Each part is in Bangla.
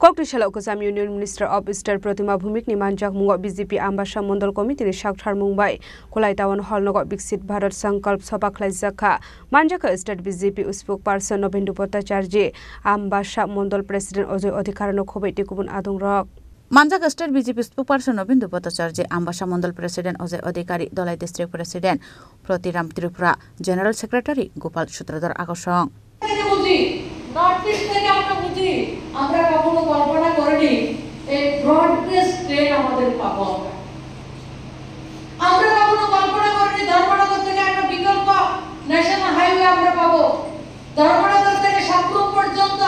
Kokrishala Okasam Union Minister of Eastern Pratima Bhumik Nimanjak Mungok BJP Ambasha Mondol Committee Shakthar Mumbai Kolaitawan Holnogok Biksit Bharat Sankalp Sabha Khlaijaka Manjaka State BJP spokesperson Nobindu Bhattacharya Ambasha Mondol President Ojoy Adhikarano Khobaiti Kubun Adung Rok Manjaka State BJP spokesperson Nobindu Bhattacharya Ambasha Mondol President Ojoy Adhikari Dolai District President Protiram Tripura General Secretary Gopal Sutradhar Akosong north east থেকে আমরা বুঝি আমরা কখনো কল্পনা করিনি এই ব্রড বেস ট্রেন আমাদের পাবো আমরা কখনো কল্পনা করিনি ধর্মনগর থেকে একটা বিকল্প ন্যাশনাল হাইওয়ে আমরা পাবো ধর্মনগর থেকে সাতপুর পর্যন্ত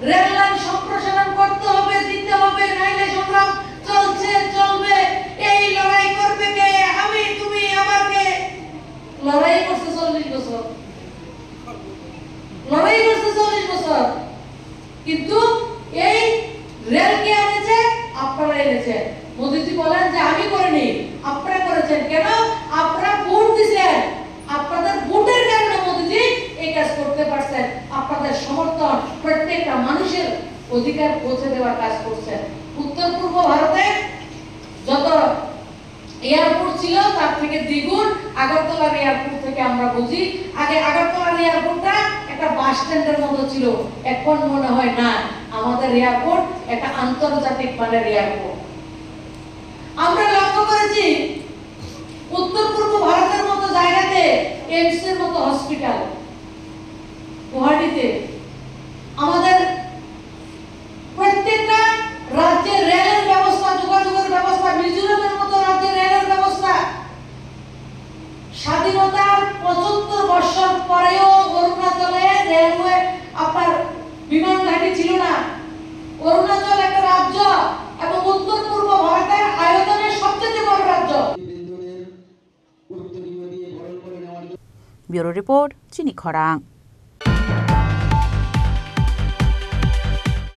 রেল লাইন সম্প্রসারণ করতে হবে দিতে হবে নাইলে সংগ্রাম চলছে চলবে এই লড়াই করবে কে আমি তুমি আমাকে লড়াই করতে 40 বছর লড়াই করতে 40 বছর কিন্তু এই রেল কে এনেছে আপনারা এনেছেন মোদিজি বলেন যে আমি করিনি আপনারা করেছেন কেন আপনারা ভোট দিয়েছেন আপনাদের ভোটের কারণে মোদিজি এই কাজ করতে পারছেন আপনাদের সমর্থন প্রত্যেকটা মানুষের অধিকার পৌঁছে দেওয়ার কাজ করছেন উত্তর পূর্ব ভারতে যত এয়ারপোর্ট ছিল তার থেকে দ্বিগুণ আগরতলা এয়ারপোর্ট থেকে আমরা বুঝি আগে আগরতলা এয়ারপোর্টটা একটা বাস স্ট্যান্ডের মতো ছিল এখন মনে হয় না আমাদের এয়ারপোর্ট একটা আন্তর্জাতিক মানের এয়ারপোর্ট আমরা লক্ষ্য করেছি উত্তর পূর্ব ভারতের মতো জায়গাতে এইমস এর মতো হসপিটাল গুয়াহাটিতে আমাদের প্রত্যেকটা রাজ্যের রেলের ব্যবস্থা যোগাযোগের ব্যবস্থা মিজোরামের মতো রাজ্যের রেলের ব্যবস্থা স্বাধীনতার 75 বছর পরেও অরুণাচলে রেলওয়ে আপনার বিমান ঘাঁটি ছিল না অরুণাচল একটা রাজ্য এবং উত্তর পূর্ব ভারতের আয়তনের সবচেয়ে বড় রাজ্য ব্যুরো রিপোর্ট চিনি খরাং।